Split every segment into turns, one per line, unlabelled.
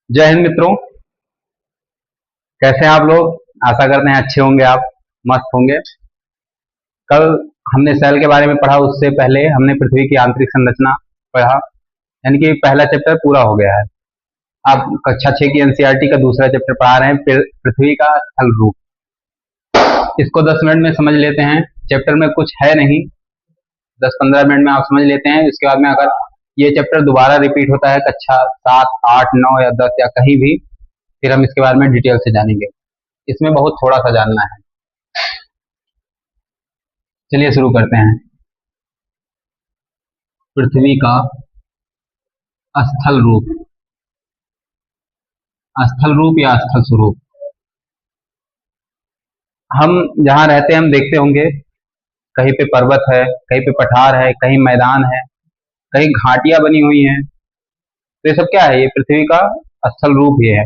जय हिंद मित्रों। कैसे हैं आप लोग। आशा करते हैं अच्छे होंगे, आप मस्त होंगे। कल हमने सेल के बारे में पढ़ा, उससे पहले हमने पृथ्वी की आंतरिक संरचना पढ़ा, यानी कि पहला चैप्टर पूरा हो गया है। आप कक्षा 6 की एनसीईआरटी का दूसरा चैप्टर पढ़ा रहे हैं, पृथ्वी का स्थल रूप। इसको 10 मिनट में समझ लेते हैं। चैप्टर में कुछ है नहीं, 10-15 मिनट में आप समझ लेते हैं। इसके बाद में अगर ये चैप्टर दोबारा रिपीट होता है कक्षा 7, 8, 9 या 10 या कहीं भी, फिर हम इसके बारे में डिटेल से जानेंगे। इसमें बहुत थोड़ा सा जानना है। चलिए शुरू करते हैं। पृथ्वी का स्थल रूप, स्थल रूप या स्थल स्वरूप। हम जहाँ रहते हैं हम देखते होंगे, कहीं पे पर्वत है, कहीं पे पठार है, कहीं मैदान है, कहीं घाटियां बनी हुई हैं। तो ये सब क्या है? ये पृथ्वी का स्थल रूप ही है।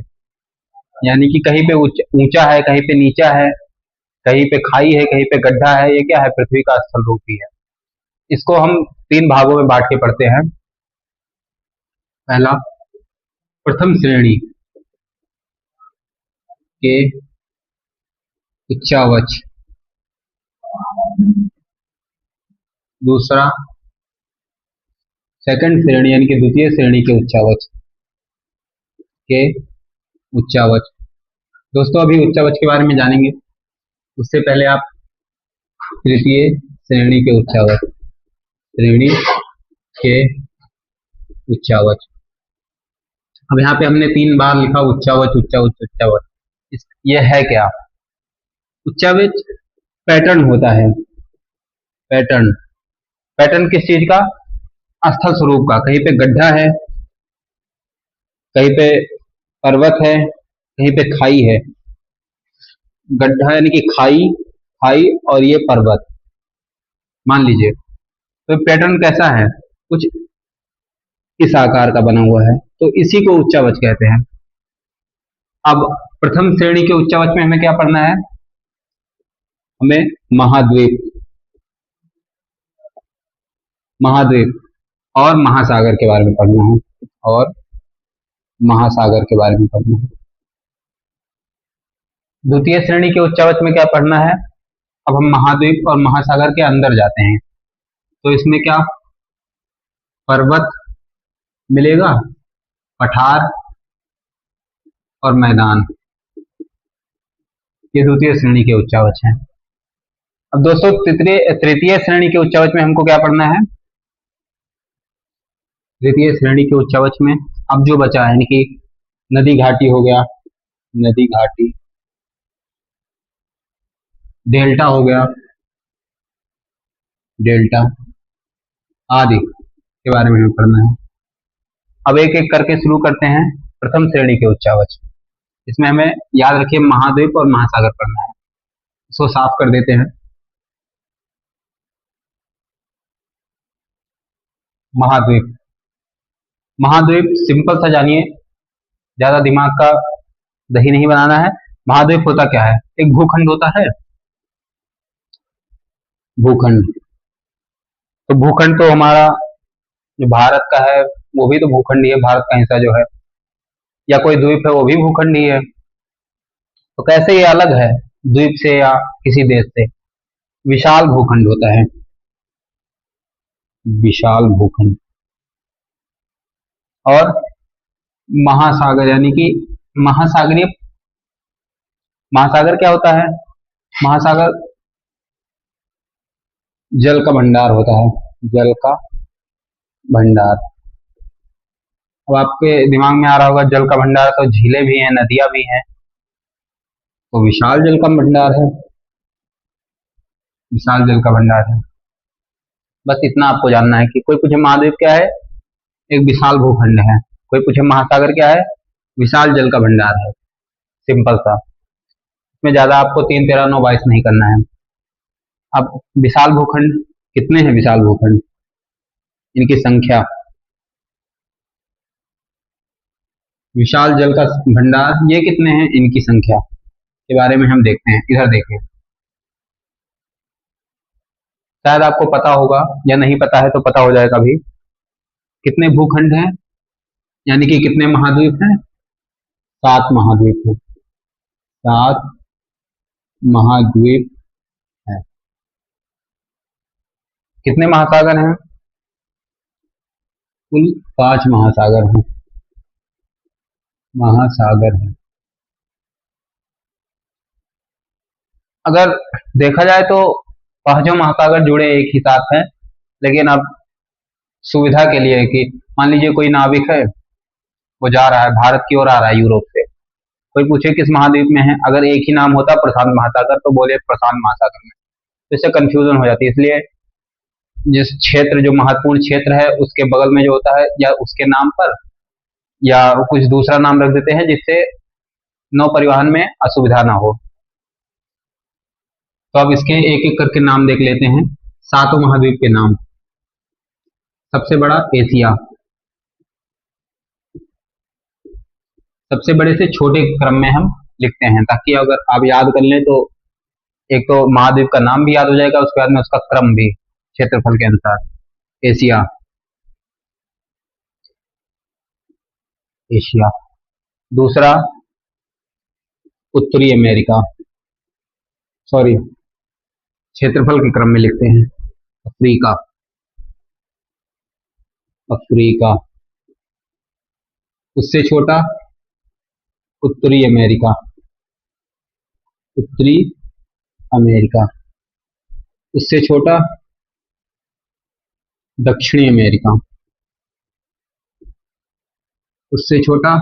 यानी कि कहीं पे ऊंचा है, कहीं पे नीचा है, कहीं पे खाई है, कहीं पे गड्ढा है। ये क्या है? पृथ्वी का स्थल रूप ही है। इसको हम 3 भागों में बांट के पढ़ते हैं। पहला, प्रथम श्रेणी के उच्चावच। दूसरा, सेकंड श्रेणी यानी कि द्वितीय श्रेणी के उच्चावच के उच्चावच। दोस्तों अभी उच्चावच के बारे में जानेंगे, उससे पहले आप तृतीय श्रेणी के उच्चावच, श्रेणी के उच्चावच। अब यहाँ पे हमने 3 बार लिखा उच्चावच उच्चावच उच्चावच। ये है क्या? उच्चावच पैटर्न होता है। पैटर्न, पैटर्न किस चीज का? स्थल स्वरूप का। कहीं पे गड्ढा है, कहीं पे पर्वत है, कहीं पे खाई है। गड्ढा यानी कि खाई, खाई और ये पर्वत मान लीजिए। तो पैटर्न कैसा है? कुछ इस आकार का बना हुआ है, तो इसी को उच्चावच कहते हैं। अब प्रथम श्रेणी के उच्चावच में हमें क्या पढ़ना है? हमें महाद्वीप, महाद्वीप और महासागर के बारे में पढ़ना है, और महासागर के बारे में पढ़ना है। द्वितीय श्रेणी के उच्चावच में क्या पढ़ना है? अब हम महाद्वीप और महासागर के अंदर जाते हैं, तो इसमें क्या पर्वत मिलेगा, पठार और मैदान। ये द्वितीय श्रेणी के उच्चावच हैं। अब दोस्तों तृतीय श्रेणी के उच्चावच में हमको क्या पढ़ना है? तृतीय श्रेणी के उच्चावच में अब जो बचा है, यानी कि नदी घाटी हो गया, नदी घाटी, डेल्टा हो गया, डेल्टा आदि के बारे में हमें पढ़ना है। अब एक एक करके शुरू करते हैं। प्रथम श्रेणी के उच्चावच, इसमें हमें याद रखिए महाद्वीप और महासागर पढ़ना है। इसको साफ कर देते हैं। महाद्वीप, महाद्वीप सिंपल सा जानिए, ज्यादा दिमाग का दही नहीं बनाना है। महाद्वीप होता क्या है? एक भूखंड होता है। भूखंड, तो भूखंड तो हमारा जो भारत का है वो भी तो भूखंड ही है, भारत का हिस्सा जो है, या कोई द्वीप है वो भी भूखंड ही है। तो कैसे ये अलग है द्वीप से या किसी देश से? विशाल भूखंड होता है, विशाल भूखंड। और महासागर यानी कि महासागरीय, महासागर क्या होता है? महासागर जल का भंडार होता है, जल का भंडार। अब आपके दिमाग में आ रहा होगा जल का भंडार तो झीलें भी हैं, नदियां भी हैं, तो विशाल जल का भंडार है, विशाल जल का भंडार है। बस इतना आपको जानना है कि कोई पूछे महाद्वीप क्या है, एक विशाल भूखंड है। कोई पूछे महासागर क्या है, विशाल जल का भंडार है। सिंपल सा, इसमें ज्यादा आपको 3, 13, 9, 22 नहीं करना है। अब विशाल भूखंड कितने हैं? विशाल भूखंड, इनकी संख्या, विशाल जल का भंडार ये कितने हैं, इनकी संख्या के बारे में हम देखते हैं। इधर देखिए, शायद आपको पता होगा या नहीं पता है तो पता हो जाएगा अभी। कितने भूखंड हैं, यानी कि कितने महाद्वीप हैं? 7 महाद्वीप हैं, 7 महाद्वीप हैं। कितने महासागर हैं? कुल 5 महासागर हैं, महासागर हैं। अगर देखा जाए तो 5 महासागर जुड़े एक ही साथ हैं, लेकिन अब सुविधा के लिए कि मान लीजिए कोई नाविक है, वो जा रहा है भारत की ओर आ रहा है यूरोप से, कोई पूछे किस महाद्वीप में है, अगर एक ही नाम होता प्रशांत महासागर तो बोले प्रशांत महासागर में, तो इससे कंफ्यूजन हो जाती है। इसलिए जिस क्षेत्र, जो महत्वपूर्ण क्षेत्र है उसके बगल में जो होता है या उसके नाम पर या कुछ दूसरा नाम रख देते हैं, जिससे नौ परिवहन में असुविधा ना हो। तो अब इसके एक एक करके नाम देख लेते हैं, 7 महाद्वीप के नाम। सबसे बड़ा एशिया, सबसे बड़े से छोटे क्रम में हम लिखते हैं, ताकि अगर आप याद कर लें तो एक तो महाद्वीप का नाम भी याद हो जाएगा, उसके बाद में उसका क्रम भी क्षेत्रफल के अनुसार। Asia, Asia. दूसरा उत्तरी अमेरिका, सॉरी क्षेत्रफल के क्रम में लिखते हैं, अफ्रीका, अफ्रीका। उससे छोटा उत्तरी अमेरिका, उत्तरी अमेरिका। उससे छोटा दक्षिणी अमेरिका, उससे छोटा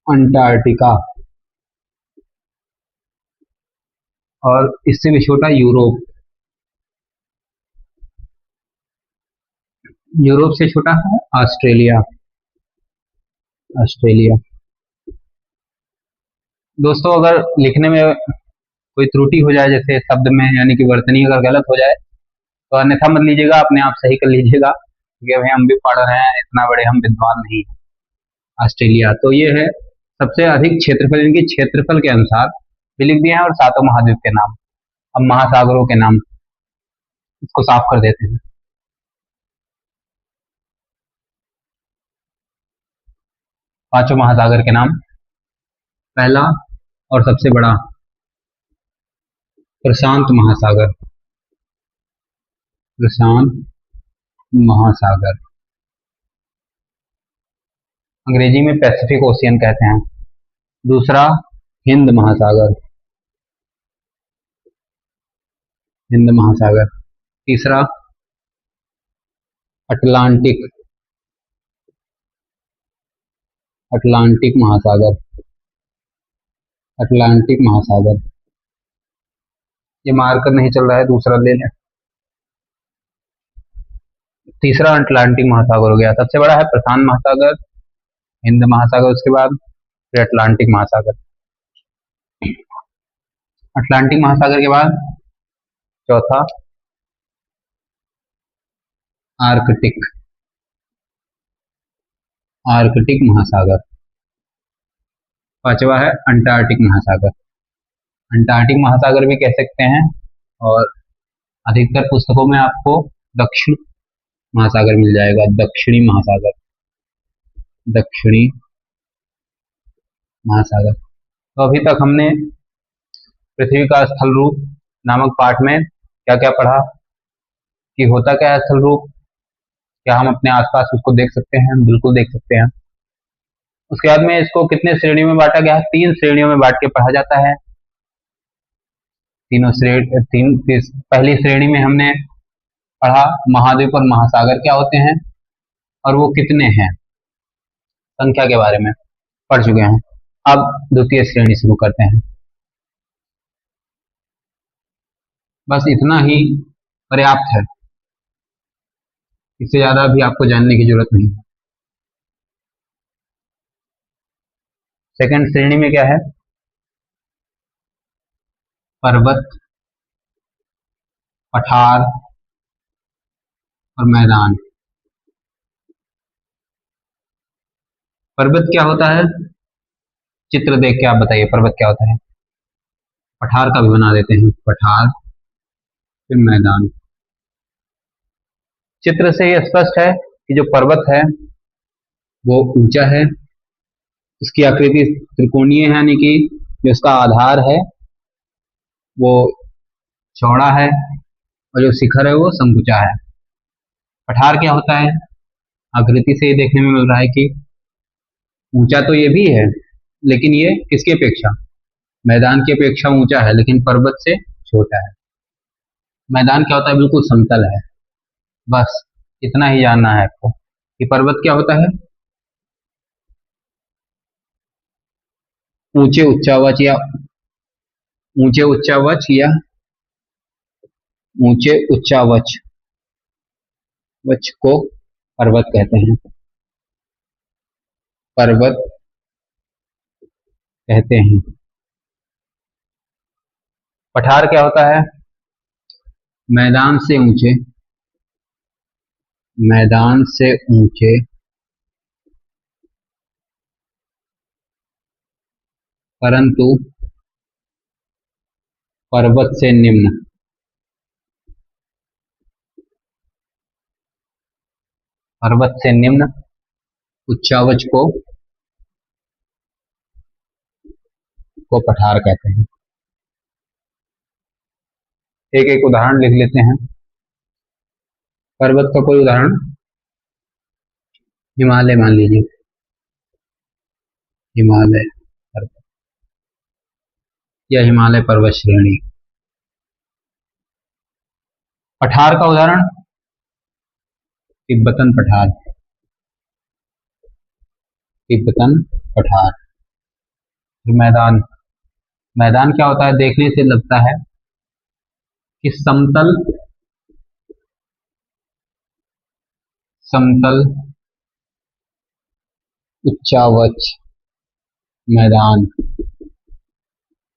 अंटार्कटिका, और इससे भी छोटा यूरोप। यूरोप से छोटा है ऑस्ट्रेलिया, ऑस्ट्रेलिया। दोस्तों अगर लिखने में कोई त्रुटि हो जाए, जैसे शब्द में यानी कि वर्तनी अगर गलत हो जाए, तो अन्यथा मत लीजिएगा, अपने आप सही कर लीजिएगा, क्योंकि भाई हम भी पढ़ रहे हैं, इतना बड़े हम विद्वान नहीं हैं। ऑस्ट्रेलिया तो ये है सबसे अधिक क्षेत्रफल, इनके क्षेत्रफल के अनुसार भी लिख दिए हैं, और 7 महाद्वीप के नाम। अब महासागरों के नाम, इसको साफ कर देते हैं। 5 महासागर के नाम। पहला और सबसे बड़ा प्रशांत महासागर, प्रशांत महासागर, अंग्रेजी में पैसिफिक ओशियन कहते हैं। दूसरा हिंद महासागर, हिंद महासागर। तीसरा अटलांटिक, अटलांटिक महासागर, अटलांटिक महासागर। ये मार्कर नहीं चल रहा है, दूसरा ले लें। तीसरा अटलांटिक महासागर हो गया। सबसे बड़ा है प्रशांत महासागर, हिंद महासागर, उसके बाद फिर अटलांटिक महासागर। अटलांटिक महासागर के बाद चौथा आर्कटिक, आर्कटिक महासागर। पांचवा है अंटार्कटिक महासागर, अंटार्कटिक महासागर भी कह सकते हैं, और अधिकतर पुस्तकों में आपको दक्षिण महासागर मिल जाएगा, दक्षिणी महासागर, दक्षिणी महासागर। तो अभी तक हमने पृथ्वी का स्थल रूप नामक पाठ में क्या क्या पढ़ा, कि होता क्या है स्थल रूप, क्या हम अपने आसपास उसको देख सकते हैं? बिल्कुल देख सकते हैं। उसके बाद में इसको कितने श्रेणियों में बांटा गया है? 3 श्रेणियों में बांट के पढ़ा जाता है। तीनों श्रेणी, पहली श्रेणी में हमने पढ़ा महाद्वीप और महासागर क्या होते हैं और वो कितने हैं, संख्या के बारे में पढ़ चुके हैं। अब द्वितीय श्रेणी शुरू करते हैं। बस इतना ही पर्याप्त है, इससे ज्यादा भी आपको जानने की जरूरत नहीं है। सेकंड श्रेणी में क्या है? पर्वत, पठार और मैदान। पर्वत क्या होता है? चित्र देख के आप बताइए पर्वत क्या होता है। पठार का भी बना देते हैं, पठार, फिर मैदान। चित्र से ये स्पष्ट है कि जो पर्वत है वो ऊंचा है, उसकी आकृति त्रिकोणीय है, यानी कि जो उसका आधार है वो चौड़ा है और जो शिखर है वो संकुचा है। पठार क्या होता है? आकृति से ये देखने में मिल रहा है कि ऊंचा तो ये भी है, लेकिन ये किसकी अपेक्षा? मैदान की अपेक्षा ऊंचा है, लेकिन पर्वत से छोटा है। मैदान क्या होता है? बिल्कुल समतल है। बस इतना ही जानना है आपको कि पर्वत क्या होता है। ऊंचे उच्चावच या ऊंचे उच्चावच या ऊंचे उच्चावच वच को पर्वत कहते हैं। पर्वत कहते हैं। पठार क्या होता है? मैदान से ऊंचे, मैदान से ऊंचे परंतु पर्वत से निम्न, पर्वत से निम्न उच्चावच को पठार कहते हैं। एक एक उदाहरण लिख लेते हैं। पर्वत का कोई उदाहरण, हिमालय मान लीजिए, हिमालय पर्वत या हिमालय पर्वत श्रेणी। पठार का उदाहरण तिब्बतन पठार, तिब्बतन पठार। मैदान, मैदान क्या होता है? देखने से लगता है कि समतल, समतल उच्चावच मैदान,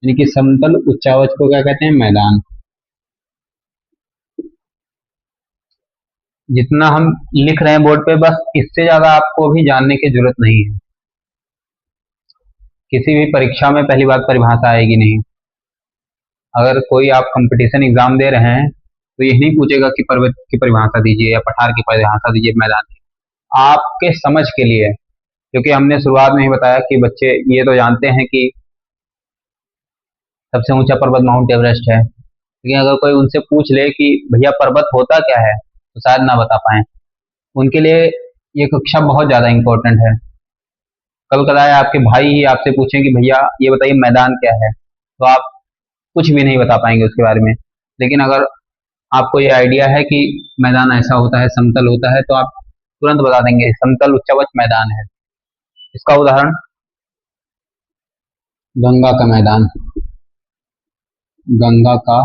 यानी कि समतल उच्चावच को क्या कहते हैं? मैदान। जितना हम लिख रहे हैं बोर्ड पे, बस इससे ज्यादा आपको भी जानने की जरूरत नहीं है। किसी भी परीक्षा में पहली बात परिभाषा आएगी नहीं। अगर कोई आप कंपटीशन एग्जाम दे रहे हैं तो ये नहीं पूछेगा कि पर्वत की परिभाषा दीजिए या पठार की परिभाषा दीजिए मैदान की। आपके समझ के लिए, क्योंकि हमने शुरुआत में ही बताया कि बच्चे ये तो जानते हैं कि सबसे ऊंचा पर्वत माउंट एवरेस्ट है, लेकिन अगर कोई उनसे पूछ ले कि भैया पर्वत होता क्या है, तो शायद ना बता पाए। उनके लिए ये कक्षा बहुत ज्यादा इंपॉर्टेंट है। कल कदाए आपके भाई ही आपसे पूछें कि भैया ये बताइए मैदान क्या है, तो आप कुछ भी नहीं बता पाएंगे उसके बारे में। लेकिन अगर आपको ये आइडिया है कि मैदान ऐसा होता है, समतल होता है, तो आप तुरंत बता देंगे समतल उच्चावच मैदान है। इसका उदाहरण गंगा का मैदान, गंगा का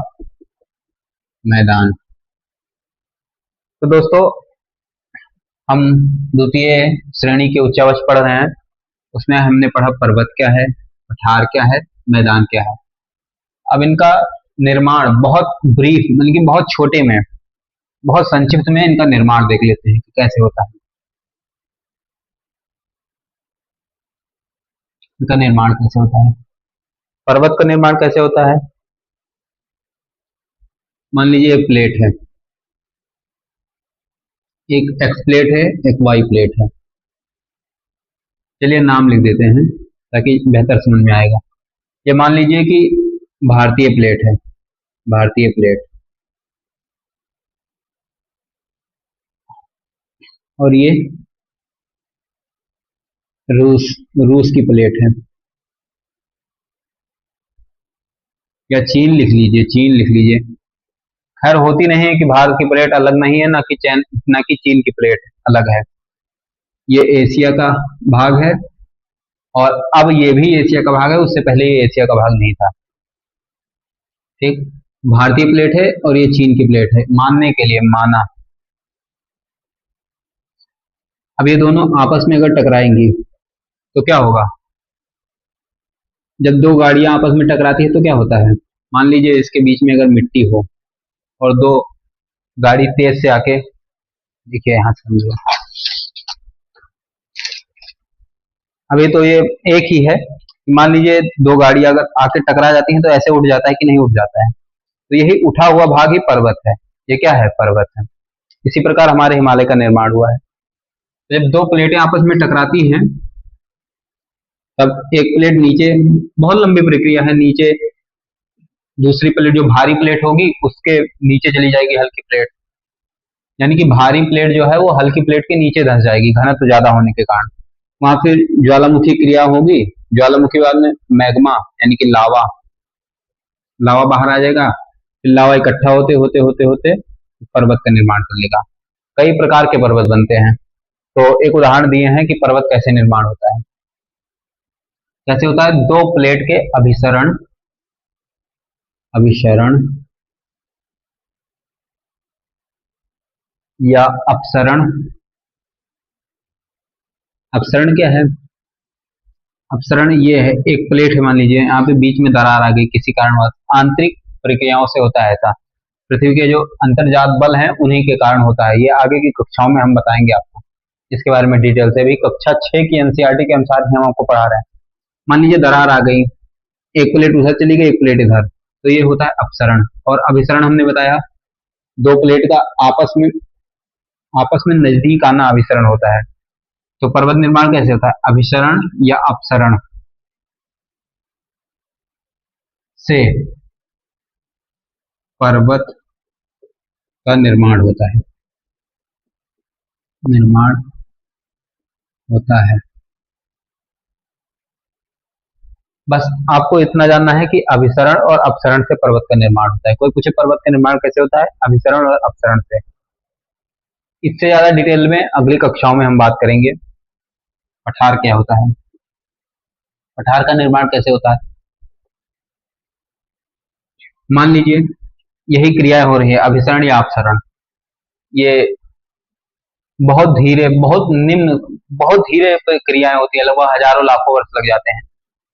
मैदान। तो दोस्तों, हम द्वितीय श्रेणी के उच्चावच पढ़ रहे हैं। उसमें हमने पढ़ा पर्वत क्या है, पठार क्या है, मैदान क्या है। अब इनका निर्माण बहुत ब्रीफ, मतलब कि बहुत छोटे में, बहुत संक्षिप्त में इनका निर्माण देख लेते हैं कि कैसे होता है। इनका निर्माण कैसे होता है? पर्वत का निर्माण कैसे होता है? मान लीजिए एक प्लेट है, एक एक्स प्लेट है, एक वाई प्लेट है। चलिए नाम लिख देते हैं ताकि बेहतर समझ में आएगा। ये मान लीजिए कि भारतीय प्लेट है, भारतीय प्लेट, और ये रूस, रूस की प्लेट है, या चीन लिख लीजिए, चीन लिख लीजिए। खैर होती नहीं है कि भारत की प्लेट अलग नहीं है, ना कि चैन, ना कि चीन की प्लेट अलग है। ये एशिया का भाग है, और अब ये भी एशिया का भाग है, उससे पहले ये एशिया का भाग नहीं था। ठीक, भारतीय प्लेट है और ये चीन की प्लेट है, मानने के लिए माना। अब ये दोनों आपस में अगर टकराएंगी तो क्या होगा? जब दो गाड़ियां आपस में टकराती है तो क्या होता है? मान लीजिए इसके बीच में अगर मिट्टी हो और दो गाड़ी तेज से आके, देखिए यहां समझो, अभी तो ये एक ही है। मान लीजिए दो गाड़ी अगर आके टकरा जाती हैं तो ऐसे उठ जाता है कि नहीं उठ जाता है? तो यही उठा हुआ भाग ही पर्वत है। ये क्या है? पर्वत है। इसी प्रकार हमारे हिमालय का निर्माण हुआ है। जब दो प्लेटें आपस में टकराती हैं तब एक प्लेट नीचे, बहुत लंबी प्रक्रिया है, नीचे दूसरी प्लेट जो भारी प्लेट होगी उसके नीचे चली जाएगी हल्की प्लेट, यानी कि भारी प्लेट जो है वो हल्की प्लेट के नीचे धंस जाएगी घनत्व ज्यादा होने के कारण। वहां फिर ज्वालामुखी क्रिया होगी, ज्वालामुखी बाद में मैग्मा यानी कि लावा, लावा बाहर आ जाएगा, फिर लावा इकट्ठा होते होते होते होते पर्वत का निर्माण कर लेगा। कई प्रकार के पर्वत बनते हैं। तो एक उदाहरण दिए हैं कि पर्वत कैसे निर्माण होता है। कैसे होता है? दो प्लेट के अभिसरण अभिसरण या अपसरण। अपसरण क्या है? अपसरण ये है, एक प्लेट है मान लीजिए, यहाँ पे बीच में दरार आ गई किसी कारणवश, आंतरिक प्रक्रियाओं से होता है ऐसा। पृथ्वी के जो अंतर्जात बल हैं उन्हीं के कारण होता है। ये आगे की कक्षाओं में हम बताएंगे आपको इसके बारे में डिटेल से। भी कक्षा 6 की एनसीईआरटी के अनुसार ही हम आपको पढ़ा रहे हैं। मान लीजिए दरार आ गई, एक प्लेट उधर चली गई, एक प्लेट इधर, तो ये होता है अपसरण। और अभिसरण हमने बताया दो प्लेट का आपस में नजदीक आना अभिसरण होता है। तो पर्वत निर्माण कैसे होता है? अभिसरण या अपसरण से पर्वत का निर्माण होता है, निर्माण होता है। बस आपको इतना जानना है कि अभिसरण और अपसरण से पर्वत का निर्माण होता है। कोई पूछे पर्वत का निर्माण कैसे होता है? अभिसरण और अपसरण से। इससे ज्यादा डिटेल में अगली कक्षाओं में हम बात करेंगे। पठार क्या होता है, पठार का निर्माण कैसे होता है। मान लीजिए यही क्रिया हो रही है, अभिसरण या अपसरण, ये बहुत धीरे, बहुत निम्न, बहुत धीरे क्रियाएं होती है, लगभग हजारों लाखों वर्ष लग जाते हैं।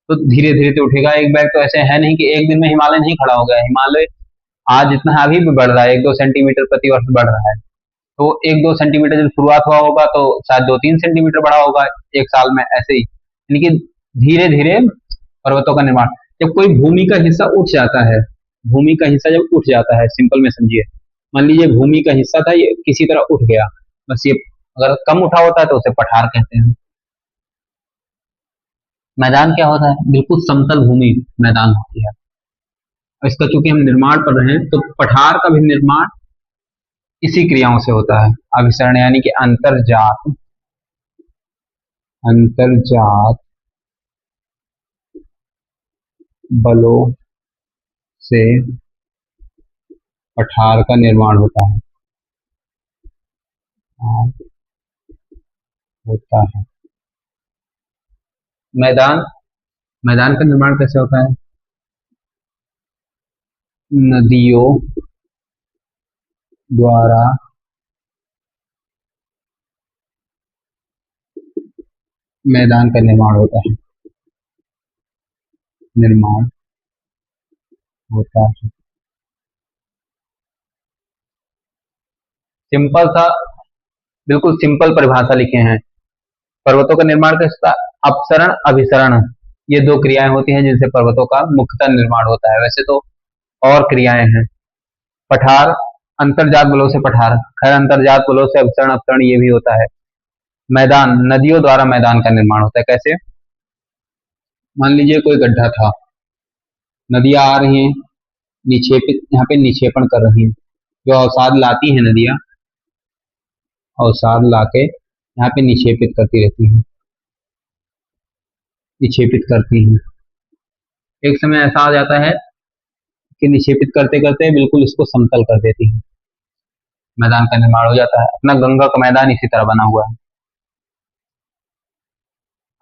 तो धीरे धीरे तो उठेगा। एक बैग तो ऐसे है नहीं कि एक दिन में हिमालय नहीं खड़ा हो गया। हिमालय आज इतना अभी भी बढ़ रहा है, 1-2 सेंटीमीटर प्रति वर्ष बढ़ रहा है। तो 1-2 सेंटीमीटर जब शुरुआत हुआ होगा तो शायद 2-3 सेंटीमीटर बढ़ा होगा एक साल में, ऐसे ही। यानी कि धीरे धीरे पर्वतों का निर्माण। जब कोई भूमि का हिस्सा उठ जाता है, भूमि का हिस्सा जब उठ जाता है, सिंपल में समझिए, मान लीजिए भूमि का हिस्सा था, ये किसी तरह उठ गया, बस ये अगर कम उठा होता है तो उसे पठार कहते हैं। मैदान क्या होता है? बिल्कुल समतल भूमि मैदान होती है। इसका चूंकि हम निर्माण पढ़ रहे हैं तो पठार का भी निर्माण इसी क्रियाओं से होता है। अभिसरण यानी कि अंतर्जात, अंतर्जात बलों से पठार का निर्माण होता है, होता है। मैदान, मैदान का निर्माण कैसे होता है? नदियों द्वारा मैदान का निर्माण होता है, निर्माण होता है। सिंपल सा, बिल्कुल सिंपल परिभाषा लिखे हैं। पर्वतों का निर्माण कैसे होता है? अपसरण अभिसरण, ये दो क्रियाएं होती हैं जिनसे पर्वतों का मुख्यतः निर्माण होता है। वैसे तो और क्रियाएं हैं। पठार, अंतर्जात बलों से पठार, खैर अंतर्जात बलों से अभिसरण, अपसरण ये भी होता है। मैदान, नदियों द्वारा मैदान का निर्माण होता है। कैसे? मान लीजिए कोई गड्ढा था, नदियां आ रही हैं, निक्षेपित, यहाँ पे निक्षेपण कर रही हैं। जो अवसाद लाती हैं नदियां, अवसाद लाके यहाँ पे निक्षेपित करती रहती हैं, निक्षेपित करती हैं। एक समय ऐसा आ जाता है कि निक्षेपित करते करते बिल्कुल इसको समतल कर देती है, मैदान का निर्माण हो जाता है। अपना गंगा का मैदान इसी तरह बना हुआ है।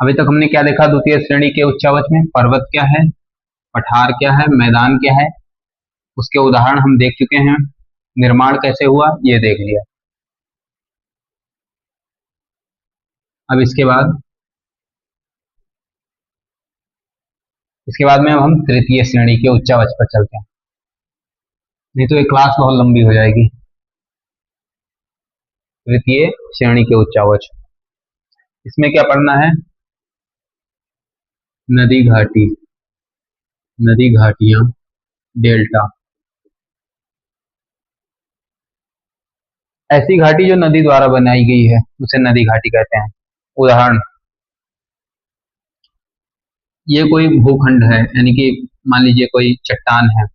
अभी तक हमने क्या देखा? द्वितीय श्रेणी के उच्चावच में पर्वत क्या है, पठार क्या है, मैदान क्या है, उसके उदाहरण हम देख चुके हैं। निर्माण कैसे हुआ ये देख लिया। अब इसके बाद में अब हम तृतीय श्रेणी के उच्चावच पर चलते हैं, नहीं तो ये क्लास बहुत लंबी हो जाएगी। तृतीय श्रेणी के उच्चावच, इसमें क्या पढ़ना है? नदी घाटी, नदी घाटियां, डेल्टा, ऐसी घाटी जो नदी द्वारा बनाई गई है उसे नदी घाटी कहते हैं। उदाहरण, ये कोई भूखंड है, यानी कि मान लीजिए कोई चट्टान है,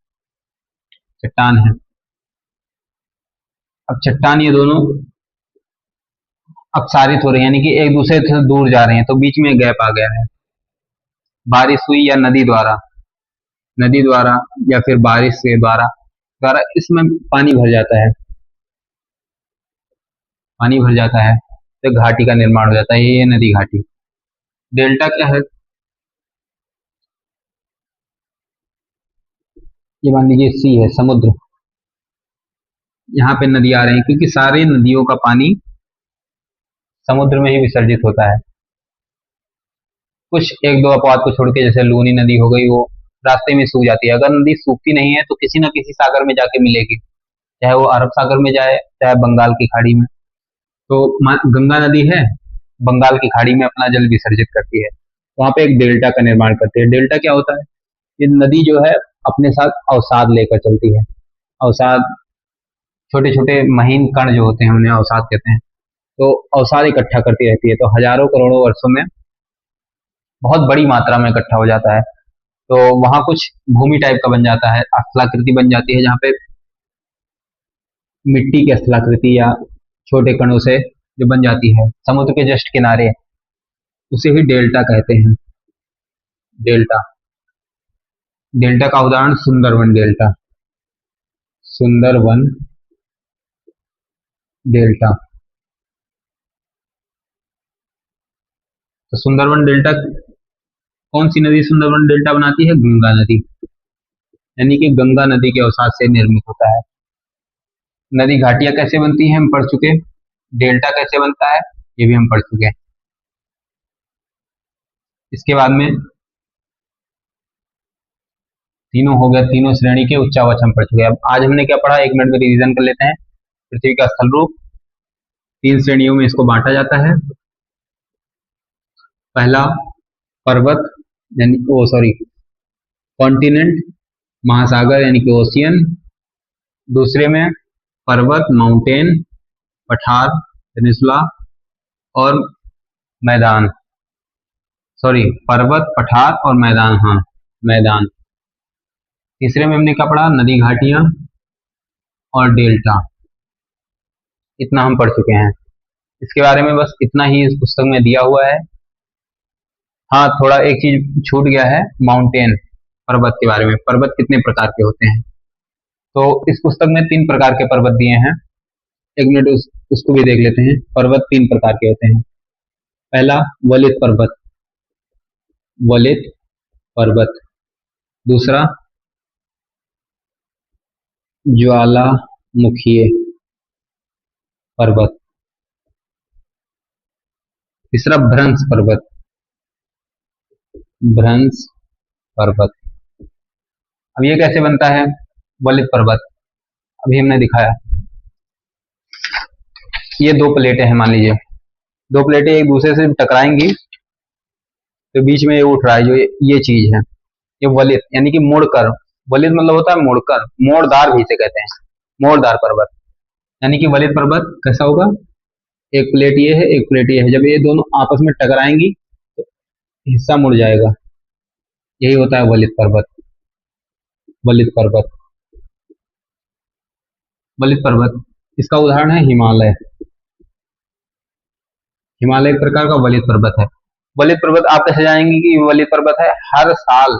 चट्टान है। अब चट्टान ये दोनों अपसारित हो रहे हैं, यानी कि एक दूसरे से दूर जा रहे हैं, तो बीच में गैप आ गया है। बारिश हुई या नदी द्वारा, नदी द्वारा या फिर बारिश से द्वारा द्वारा इसमें पानी भर जाता है, पानी भर जाता है तो घाटी का निर्माण हो जाता है, ये नदी घाटी। डेल्टा क्या है? ये मान लीजिए सी है, समुद्र। यहाँ पे नदी आ रही है क्योंकि सारी नदियों का पानी समुद्र में ही विसर्जित होता है। कुछ एक दो अपवाद को छोड़ के, जैसे लूनी नदी हो गई, वो रास्ते में सूख जाती है। अगर नदी सूखती नहीं है तो किसी न किसी सागर में जाके मिलेगी, चाहे वो अरब सागर में जाए चाहे बंगाल की खाड़ी में। तो गंगा नदी है, बंगाल की खाड़ी में अपना जल विसर्जित करती है, वहां पे एक डेल्टा का निर्माण करती है। डेल्टा क्या होता है? ये नदी जो है अपने साथ अवसाद लेकर चलती है। अवसाद, छोटे छोटे महीन कण जो होते हैं उन्हें अवसाद कहते हैं। तो अवसाद इकट्ठा करती रहती है, तो हजारों करोड़ों वर्षों में बहुत बड़ी मात्रा में इकट्ठा हो जाता है। तो वहां कुछ भूमि टाइप का बन जाता है, स्थलाकृति बन जाती है, जहाँ पे मिट्टी की स्थलाकृति या छोटे कणों से जो बन जाती है समुद्र के जस्ट किनारे, उसे ही डेल्टा कहते हैं। डेल्टा, डेल्टा का उदाहरण सुंदरवन डेल्टा, सुंदरवन डेल्टा। तो सुंदरवन डेल्टा, कौन सी नदी सुंदरवन डेल्टा बनाती है? गंगा नदी, यानी कि गंगा नदी के अवसाद से निर्मित होता है। नदी घाटियां कैसे बनती हैं हम पढ़ चुके, डेल्टा कैसे बनता है ये भी हम पढ़ चुके हैं। इसके बाद में तीनों हो गया, तीनों श्रेणी के उच्चावच हम पढ़ चुके हैं। अब आज हमने क्या पढ़ा, 1 मिनट में रिवीजन कर लेते हैं। पृथ्वी का स्थल रूप, 3 श्रेणियों में इसको बांटा जाता है। पहला पर्वत, यानी ओ सॉरी कॉन्टिनेंट, महासागर यानी कि ओशियन। दूसरे में पर्वत, माउंटेन, पठार, पेनिसुला, और मैदान, सॉरी पर्वत, पठार और मैदान, हाँ मैदान। तीसरे में हमने क्या पढ़ा, नदी घाटियां और डेल्टा। इतना हम पढ़ चुके हैं। इसके बारे में बस इतना ही इस पुस्तक में दिया हुआ है। हाँ, थोड़ा एक चीज छूट गया है, माउंटेन, पर्वत के बारे में। पर्वत कितने प्रकार के होते हैं? तो इस पुस्तक में 3 प्रकार के पर्वत दिए हैं। 1 मिनट उसको भी देख लेते हैं। पर्वत 3 प्रकार के होते हैं। पहला वलित पर्वत, वलित पर्वत। दूसरा ज्वालामुखीय पर्वत। तीसरा भ्रंश पर्वत, भ्रंश पर्वत। अब ये कैसे बनता है वलित पर्वत? अभी हमने दिखाया, ये 2 प्लेटें हैं, मान लीजिए 2 प्लेटें एक दूसरे से टकराएंगी तो बीच में ये उठ रहा है, जो ये चीज है, ये वलित यानी कि मुड़कर। वलित मतलब होता है मुड़कर, मोड़दार भी इसे कहते हैं, मोड़दार पर्वत। यानी कि वलित पर्वत कैसा होगा, एक प्लेट ये है, एक प्लेट ये है, जब ये दोनों आपस में टकराएंगी तो हिस्सा मुड़ जाएगा, यही होता है वलित पर्वत। वलित पर्वत, वलित पर्वत, इसका उदाहरण है हिमालय। हिमालय एक प्रकार का वलित पर्वत है। वलित पर्वत आप कैसे जानेंगे कि वलित पर्वत है? हर साल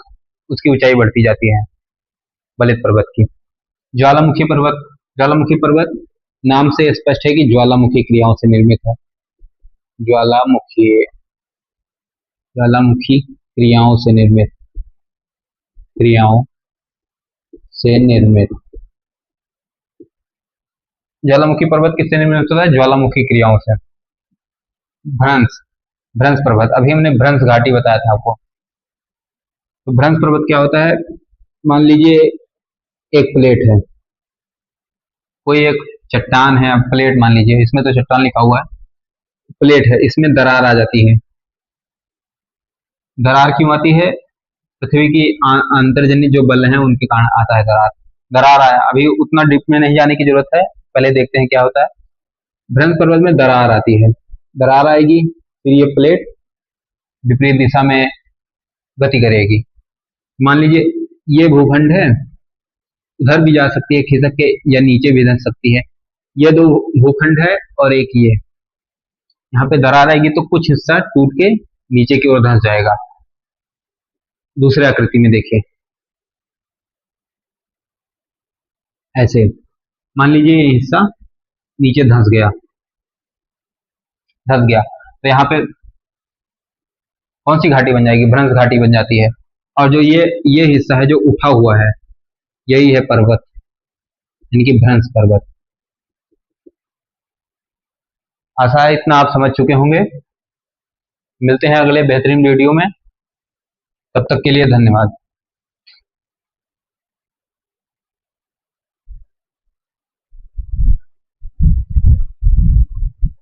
उसकी ऊंचाई बढ़ती जाती है वलित पर्वत की। ज्वालामुखी पर्वत, ज्वालामुखी पर्वत नाम से स्पष्ट है कि ज्वालामुखी क्रियाओं से निर्मित है। ज्वालामुखी, ज्वालामुखी क्रियाओं से निर्मित, क्रियाओं से निर्मित। ज्वालामुखी पर्वत किससे निर्मित होता है? ज्वालामुखी क्रियाओं से। भ्रंश, भ्रंश पर्वत, अभी हमने भ्रंश घाटी बताया था आपको। तो भ्रंश पर्वत क्या होता है, मान लीजिए एक प्लेट है, कोई एक चट्टान है, अब प्लेट मान लीजिए, इसमें तो चट्टान लिखा हुआ है, प्लेट है, इसमें दरार आ जाती है। दरार क्यों आती है? पृथ्वी की अंतर्जन्य जो बल हैं उनके कारण आता है दरार। दरार आया, अभी उतना डीप में नहीं जाने की जरूरत है, पहले देखते हैं क्या होता है। भ्रंश पर्वत में दरार आती है, दरार आएगी, फिर ये प्लेट विपरीत दिशा में गति करेगी। मान लीजिए ये भूखंड है, उधर भी जा सकती है खिसक के, या नीचे भी धंस सकती है। ये दो भूखंड है और एक ये, यहाँ पे दरार आएगी तो कुछ हिस्सा टूट के नीचे की ओर धंस जाएगा। दूसरे आकृति में देखिए, ऐसे मान लीजिए ये हिस्सा नीचे धंस गया, तो यहाँ पे कौन सी घाटी बन जाएगी? भ्रंश घाटी बन जाती है। और जो ये हिस्सा है जो उठा हुआ है, यही है पर्वत, यानी कि भ्रंश पर्वत। आशा है इतना आप समझ चुके होंगे। मिलते हैं अगले बेहतरीन वीडियो में, तब तक के लिए धन्यवाद।